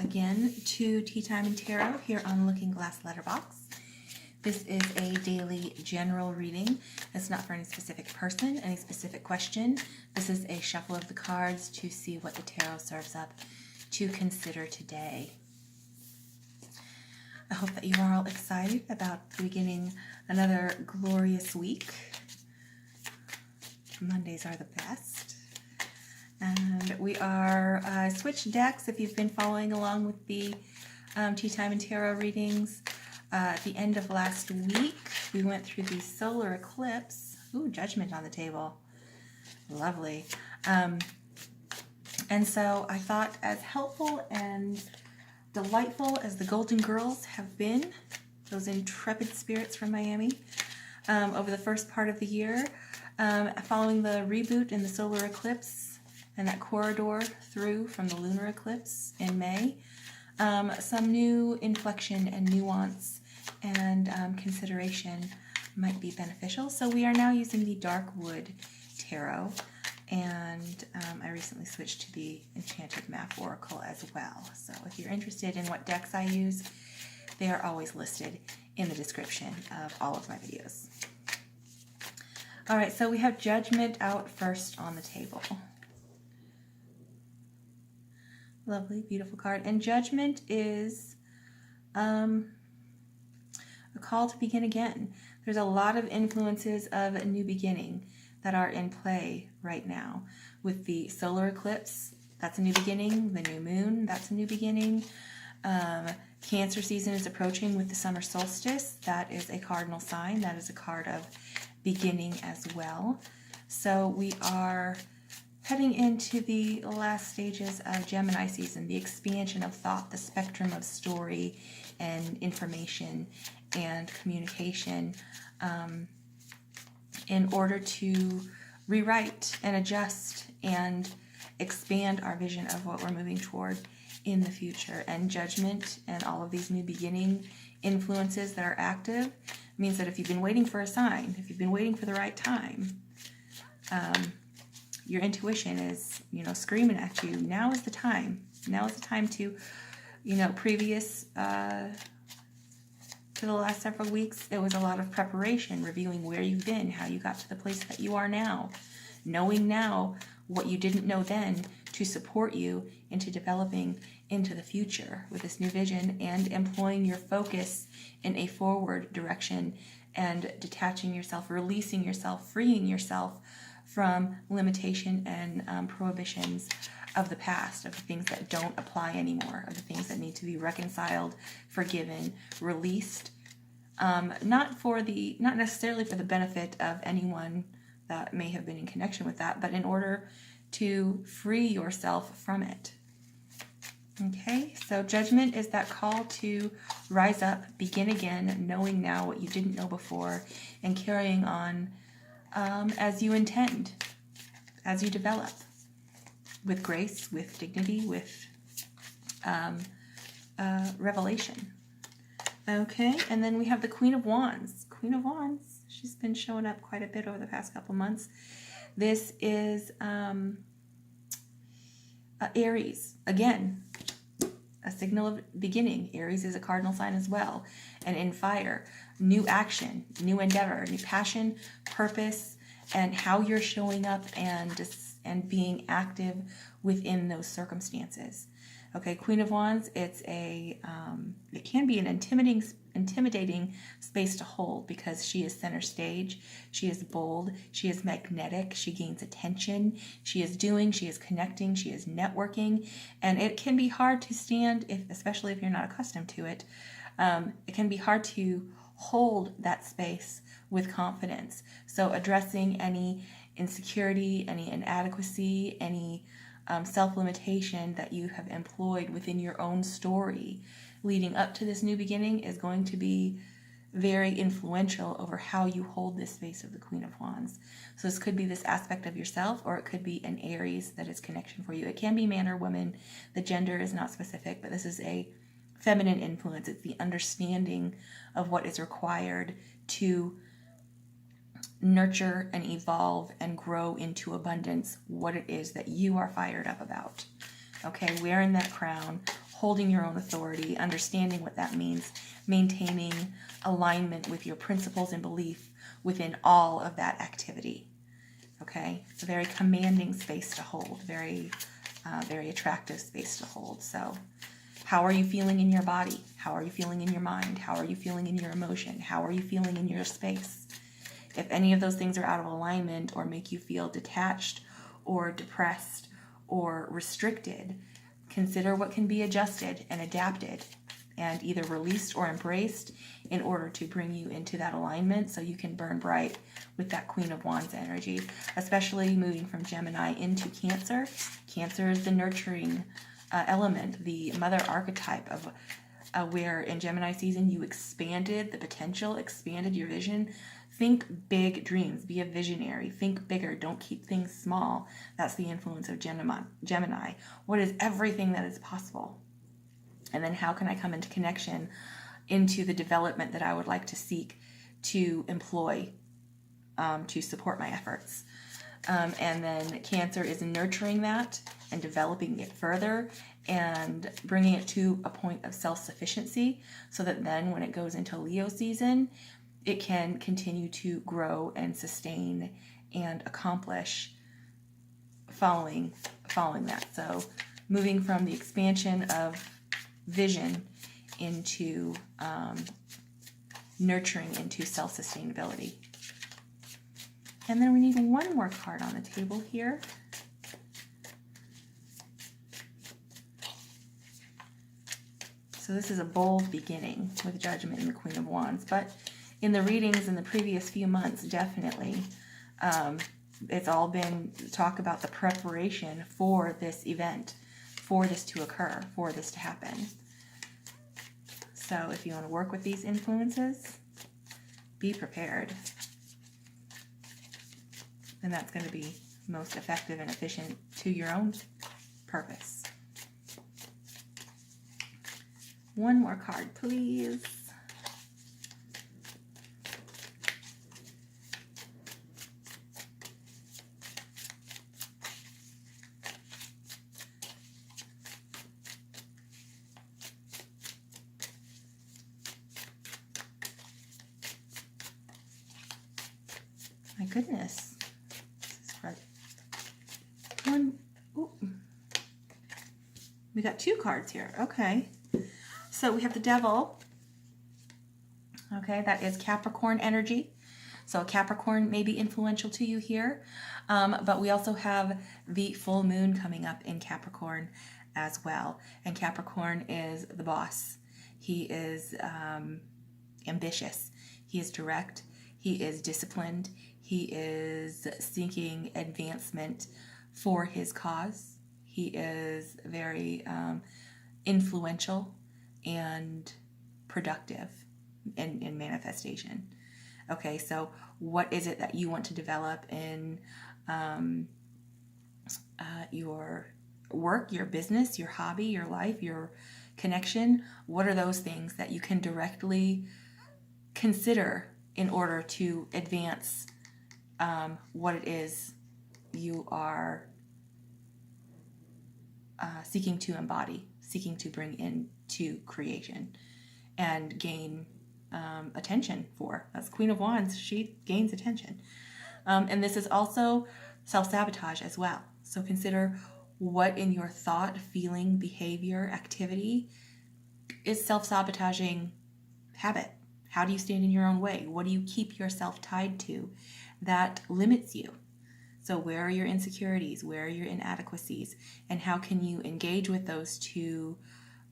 again to Teatime and Tarot here on Looking Glass Letterbox. This is a daily general reading. It's not for any specific person, any specific question. This is a shuffle of the cards to see what the tarot serves up to consider today. I hope that you are all excited about beginning another glorious week. Mondays are the best. And we are switched decks if you've been following along with the Teatime and Tarot readings. At the end of last week, we went through the solar eclipse. Ooh, Judgment on the table. Lovely. And so I thought, as helpful and delightful as the Golden Girls have been, those intrepid spirits from Miami, over the first part of the year, following the reboot in the solar eclipse and that corridor through from the lunar eclipse in May, some new inflection and nuance and consideration might be beneficial. So we are now using the Dark Wood Tarot, and I recently switched to the Enchanted Map Oracle as well. So if you're interested in what decks I use, they are always listed in the description of all of my videos. All right, so we have Judgment out first on the table. Lovely, beautiful card. And Judgment is a call to begin again. There's a lot of influences of a new beginning that are in play right now. With the solar eclipse, that's a new beginning. The new moon, that's a new beginning. Cancer season is approaching with the summer solstice. That is a cardinal sign. That is a card of beginning as well. So we are heading into the last stages of Gemini season, the expansion of thought, the spectrum of story and information and communication, in order to rewrite and adjust and expand our vision of what we're moving toward in the future. And Judgment and all of these new beginning influences that are active means that if you've been waiting for a sign, if you've been waiting for the right time, your intuition is, screaming at you. Now is the time. Now is the time to, previous to the last several weeks, it was a lot of preparation, reviewing where you've been, how you got to the place that you are now, knowing now what you didn't know then to support you into developing into the future with this new vision, and employing your focus in a forward direction and detaching yourself, releasing yourself, freeing yourself from limitation and prohibitions of the past, of the things that don't apply anymore, of the things that need to be reconciled, forgiven, released, not necessarily for the benefit of anyone that may have been in connection with that, but in order to free yourself from it. Okay, so Judgment is that call to rise up, begin again, knowing now what you didn't know before, and carrying on as you intend, as you develop, with grace, with dignity, with revelation. Okay, and then we have the Queen of Wands. Queen of Wands, she's been showing up quite a bit over the past couple months. This is Aries, again, a signal of beginning. Aries is a cardinal sign as well, and in fire, new action, new endeavor, new passion, purpose, and how you're showing up and being active within those circumstances. Okay, Queen of Wands, it can be an intimidating space to hold, because she is center stage, she is bold, she is magnetic, she gains attention, she is doing, she is connecting, she is networking, and it can be hard to stand, especially if you're not accustomed to it. It can be hard to hold that space with confidence. So addressing any insecurity, any inadequacy, any self-limitation that you have employed within your own story leading up to this new beginning is going to be very influential over how you hold this space of the Queen of Wands. So this could be this aspect of yourself, or it could be an Aries that is connection for you. It can be man or woman. The gender is not specific, but this is a feminine influence. It's the understanding of what is required to nurture and evolve and grow into abundance what it is that you are fired up about. Okay, wearing that crown, holding your own authority, understanding what that means, maintaining alignment with your principles and belief within all of that activity. Okay, it's a very commanding space to hold, very attractive space to hold. So how are you feeling in your body? How are you feeling in your mind? How are you feeling in your emotion? How are you feeling in your space? If any of those things are out of alignment or make you feel detached or depressed or restricted, consider what can be adjusted and adapted and either released or embraced in order to bring you into that alignment so you can burn bright with that Queen of Wands energy, especially moving from Gemini into Cancer. Cancer is the nurturing element, the mother archetype of where in Gemini season you expanded the potential, expanded your vision. Think big dreams, be a visionary, think bigger, don't keep things small. That's the influence of Gemini. What is everything that is possible? And then how can I come into connection into the development that I would like to seek to employ to support my efforts? And then Cancer is nurturing that and developing it further and bringing it to a point of self-sufficiency so that then when it goes into Leo season, it can continue to grow and sustain and accomplish following that. So moving from the expansion of vision into nurturing into self-sustainability. And then we need one more card on the table here. So this is a bold beginning with Judgment and the Queen of Wands, but in the readings in the previous few months, definitely, it's all been talk about the preparation for this event, for this to occur, for this to happen. So if you want to work with these influences, be prepared. And that's going to be most effective and efficient to your own purpose. One more card, please. My goodness. We got two cards here. Okay. So we have the Devil. Okay, that is Capricorn energy. So Capricorn may be influential to you here. But we also have the full moon coming up in Capricorn as well. And Capricorn is the boss. He is ambitious. He is direct. He is disciplined. He is seeking advancement for his cause. He is very influential and productive in manifestation. Okay, so what is it that you want to develop in your work, your business, your hobby, your life, your connection? What are those things that you can directly consider in order to advance what it is you are seeking to embody, seeking to bring into creation and gain attention for? That's Queen of Wands. She gains attention. And this is also self-sabotage as well. So consider what in your thought, feeling, behavior, activity is self-sabotaging habit. How do you stand in your own way? What do you keep yourself tied to that limits you? So where are your insecurities? Where are your inadequacies? And how can you engage with those to,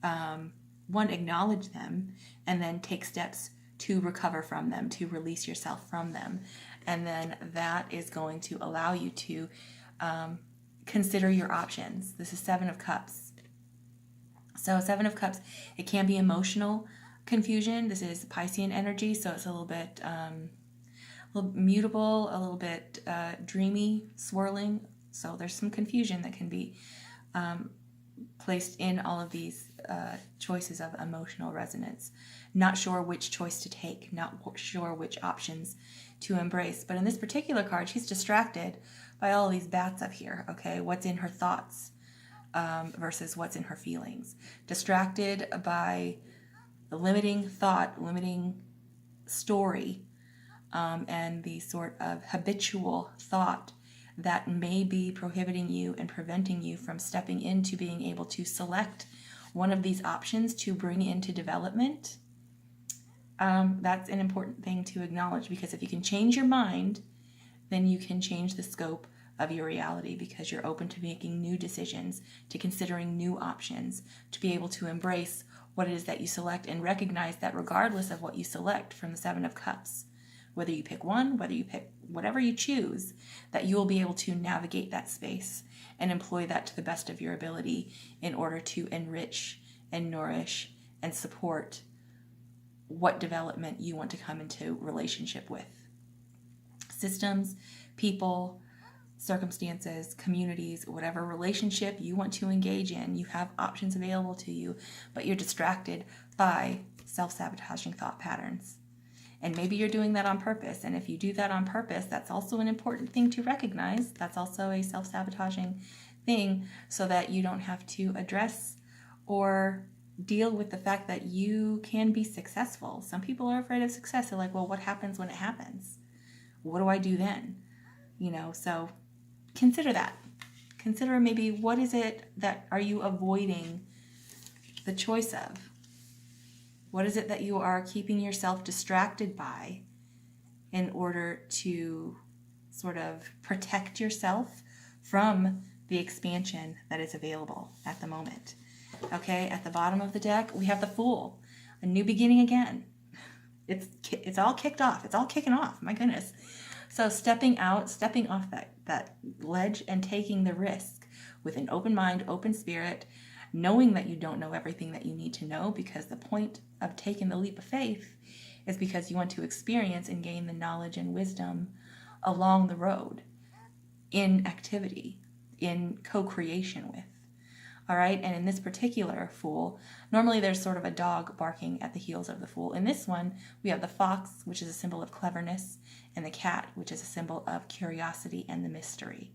one, acknowledge them, and then take steps to recover from them, to release yourself from them. And then that is going to allow you to consider your options. This is Seven of Cups. So Seven of Cups, it can be emotional confusion. This is Piscean energy, so it's a little bit mutable, a little bit dreamy, swirling. So there's some confusion that can be placed in all of these choices of emotional resonance. Not sure which choice to take, not sure which options to embrace. But in this particular card, she's distracted by all these bats up here, okay? What's in her thoughts? versus what's in her feelings. Distracted by the limiting thought, limiting story, and the sort of habitual thought that may be prohibiting you and preventing you from stepping into being able to select one of these options to bring into development. That's an important thing to acknowledge, because if you can change your mind, then you can change the scope of your reality, because you're open to making new decisions, to considering new options, to be able to embrace what it is that you select and recognize that regardless of what you select from the Seven of Cups, whether you pick one, whether you pick whatever you choose, that you will be able to navigate that space and employ that to the best of your ability in order to enrich and nourish and support what development you want to come into relationship with. Systems, people, circumstances, communities, whatever relationship you want to engage in, you have options available to you, but you're distracted by self-sabotaging thought patterns. And maybe you're doing that on purpose. And if you do that on purpose, that's also an important thing to recognize. That's also a self-sabotaging thing, so that you don't have to address or deal with the fact that you can be successful. Some people are afraid of success. They're like, well, what happens when it happens? What do I do then? So consider that. Consider maybe what is it that are you avoiding the choice of? What is it that you are keeping yourself distracted by in order to sort of protect yourself from the expansion that is available at the moment? Okay, at the bottom of the deck, we have the Fool, a new beginning again. It's all kicked off. It's all kicking off. My goodness. So stepping off that ledge and taking the risk with an open mind, open spirit, knowing that you don't know everything that you need to know, because the point of taking the leap of faith is because you want to experience and gain the knowledge and wisdom along the road, in activity, in co-creation with. All right, and in this particular Fool, normally there's sort of a dog barking at the heels of the Fool. In this one, we have the fox, which is a symbol of cleverness, and the cat, which is a symbol of curiosity and the mystery.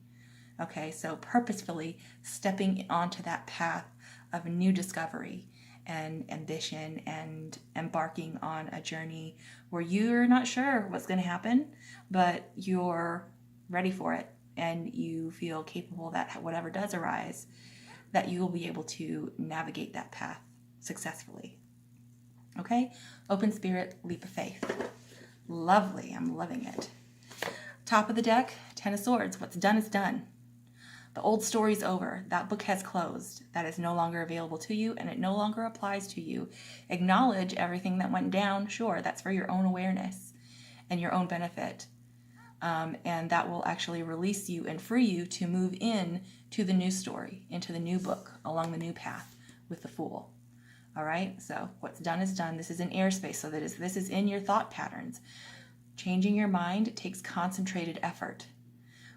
Okay, so purposefully stepping onto that path of new discovery and ambition and embarking on a journey where you're not sure what's going to happen, but you're ready for it and you feel capable that whatever does arise, that you will be able to navigate that path successfully. Okay? Open spirit, leap of faith. Lovely. I'm loving it. Top of the deck, Ten of Swords. What's done is done. The old story's over. That book has closed. That is no longer available to you, and it no longer applies to you. Acknowledge everything that went down. Sure, that's for your own awareness and your own benefit. And that will actually release you and free you to move in to the new story, into the new book, along the new path with the Fool. All right, so what's done is done. This is in airspace, so this is in your thought patterns. Changing your mind takes concentrated effort.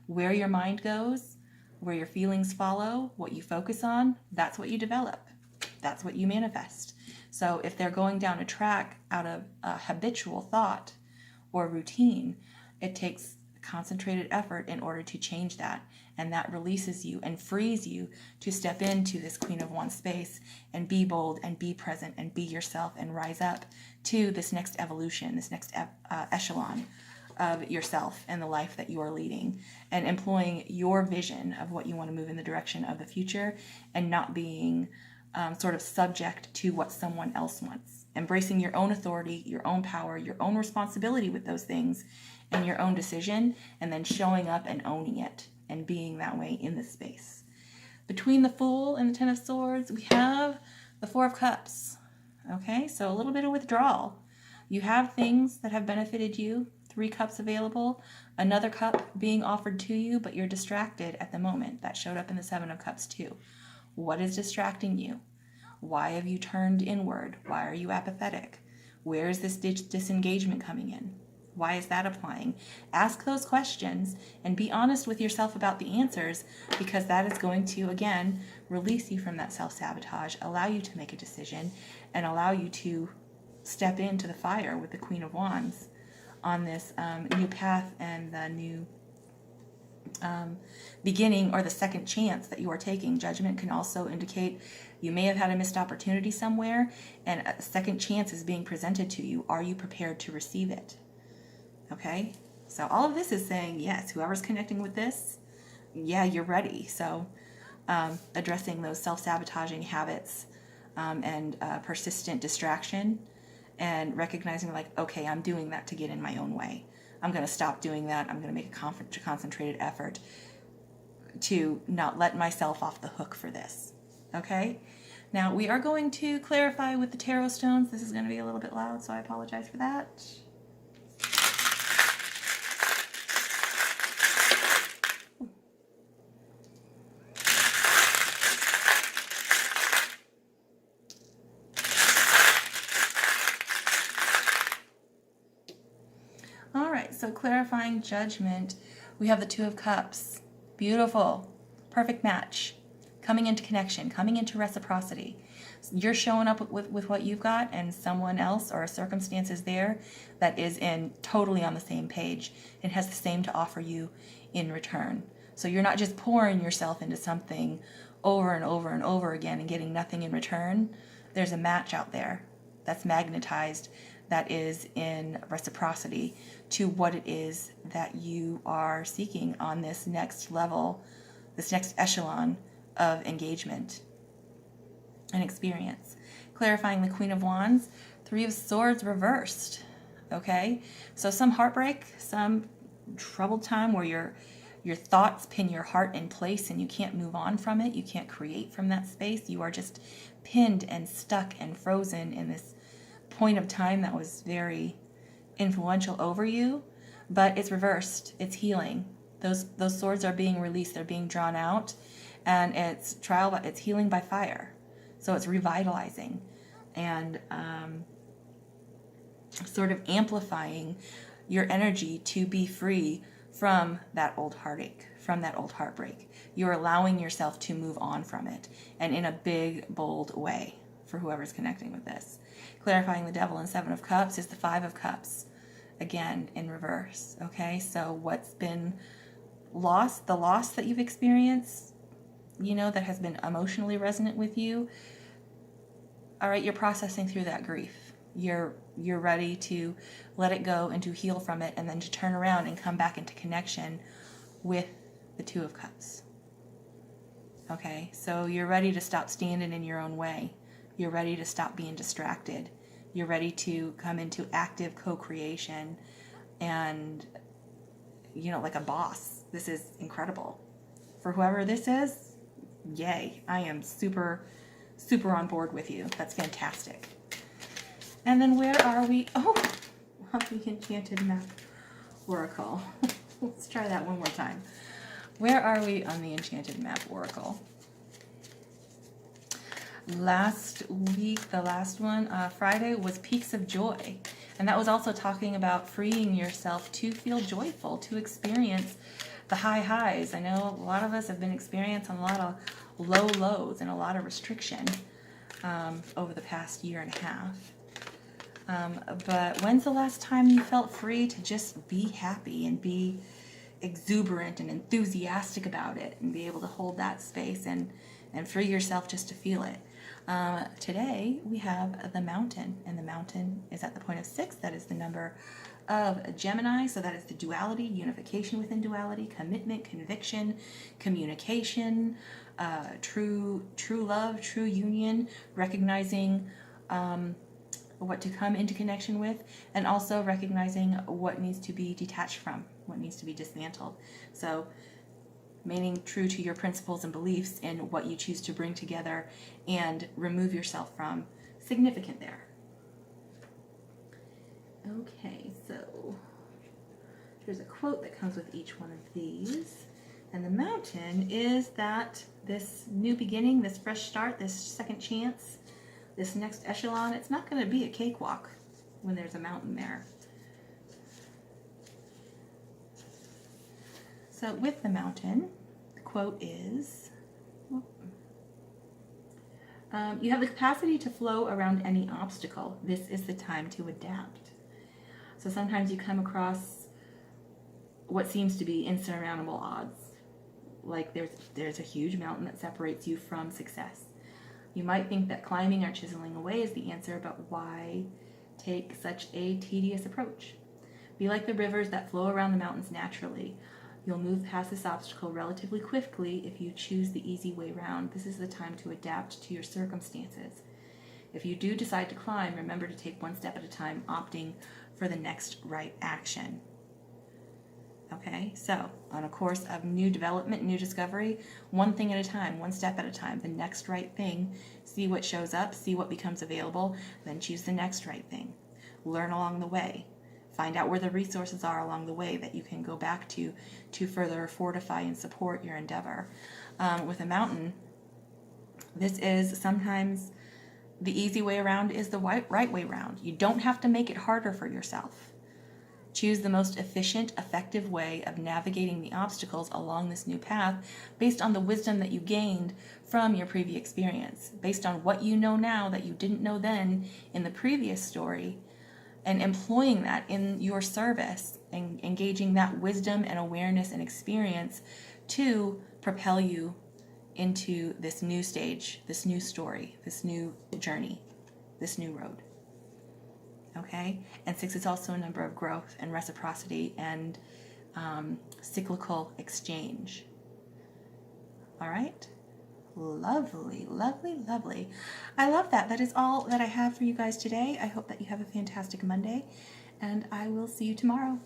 Where your mind goes, where your feelings follow, what you focus on, that's what you develop. That's what you manifest. So if they're going down a track out of a habitual thought or routine, it takes concentrated effort in order to change that. And that releases you and frees you to step into this Queen of Wands space and be bold and be present and be yourself and rise up to this next evolution, this next echelon of yourself and the life that you are leading, and employing your vision of what you want to move in the direction of the future, and not being sort of subject to what someone else wants. Embracing your own authority, your own power, your own responsibility with those things, and your own decision, and then showing up and owning it and being that way in this space. Between the Fool and the Ten of Swords, we have the Four of Cups. Okay, so a little bit of withdrawal. You have things that have benefited you, 3 cups available, another cup being offered to you, but you're distracted at the moment. That showed up in the Seven of Cups too. What is distracting you? Why have you turned inward? Why are you apathetic? Where is this disengagement coming in? Why is that applying? Ask those questions and be honest with yourself about the answers, because that is going to, again, release you from that self-sabotage, allow you to make a decision, and allow you to step into the fire with the Queen of Wands on this new path and the new beginning or the second chance that you are taking. Judgment can also indicate you may have had a missed opportunity somewhere and a second chance is being presented to you. Are you prepared to receive it? Okay, so all of this is saying, yes, whoever's connecting with this, yeah, you're ready. So addressing those self-sabotaging habits and persistent distraction, and recognizing like, okay, I'm doing that to get in my own way. I'm going to stop doing that. I'm going to make a concentrated effort to not let myself off the hook for this. Okay? Now, we are going to clarify with the tarot stones. This is going to be a little bit loud, so I apologize for that. All right, so clarifying judgment, we have the Two of Cups. Beautiful, perfect match. Coming into connection, coming into reciprocity. You're showing up with what you've got, and someone else or a circumstance is there that is totally on the same page and has the same to offer you in return. So you're not just pouring yourself into something over and over and over again and getting nothing in return. There's a match out there that's magnetized, that is in reciprocity to what it is that you are seeking on this next level, this next echelon of engagement and experience. Clarifying the Queen of Wands, Three of Swords reversed. Okay, so some heartbreak, some troubled time where your thoughts pin your heart in place and you can't move on from it. You can't create from that space. You are just pinned and stuck and frozen in this point of time that was very influential over you, but it's reversed. It's healing. Those swords are being released. They're being drawn out, and it's healing by fire. So it's revitalizing and sort of amplifying your energy to be free from that old heartache, from that old heartbreak. You're allowing yourself to move on from it, and in a big, bold way for whoever's connecting with this. Clarifying the Devil and Seven of Cups is the Five of Cups, again, in reverse. Okay, so what's been lost, the loss that you've experienced, that has been emotionally resonant with you, all right, you're processing through that grief. You're ready to let it go and to heal from it, and then to turn around and come back into connection with the Two of Cups. Okay, so you're ready to stop standing in your own way. You're ready to stop being distracted. You're ready to come into active co-creation and, like a boss. This is incredible. For whoever this is, yay. I am super, super on board with you. That's fantastic. And then where are we? Oh, the Enchanted Map Oracle. Let's try that one more time. Where are we on the Enchanted Map Oracle? Last week, the last one, Friday, was Peaks of Joy. And that was also talking about freeing yourself to feel joyful, to experience the high highs. I know a lot of us have been experiencing a lot of low lows and a lot of restriction over the past year and a half. But when's the last time you felt free to just be happy and be exuberant and enthusiastic about it and be able to hold that space and free yourself just to feel it? Today we have the Mountain, and the Mountain is at the point of 6. That is the number of Gemini, so that is the duality, unification within duality, commitment, conviction, communication, true love, true union, recognizing what to come into connection with, and also recognizing what needs to be detached from, what needs to be dismantled. So remaining true to your principles and beliefs in what you choose to bring together and remove yourself from. Significant there. Okay, so there's a quote that comes with each one of these. And the Mountain is that this new beginning, this fresh start, this second chance, this next echelon, it's not going to be a cakewalk when there's a mountain there. So with the Mountain, the quote is, you have the capacity to flow around any obstacle. This is the time to adapt. So sometimes you come across what seems to be insurmountable odds. like there's a huge mountain that separates you from success. You might think that climbing or chiseling away is the answer, but why take such a tedious approach? Be like the rivers that flow around the mountains naturally. You'll move past this obstacle relatively quickly if you choose the easy way round. This is the time to adapt to your circumstances. If you do decide to climb, remember to take one step at a time, opting for the next right action. Okay, so on a course of new development, new discovery, one thing at a time, one step at a time, the next right thing. See what shows up, see what becomes available, then choose the next right thing. Learn along the way. Find out where the resources are along the way that you can go back to further fortify and support your endeavor. With a mountain, this is sometimes the easy way around is the right way around. You don't have to make it harder for yourself. Choose the most efficient, effective way of navigating the obstacles along this new path based on the wisdom that you gained from your previous experience, based on what you know now that you didn't know then in the previous story, and employing that in your service and engaging that wisdom and awareness and experience to propel you into this new stage, this new story, this new journey, this new road. Okay? And 6 is also a number of growth and reciprocity and cyclical exchange. All right? Lovely, lovely, lovely. I love that. That is all that I have for you guys today. I hope that you have a fantastic Monday, and I will see you tomorrow.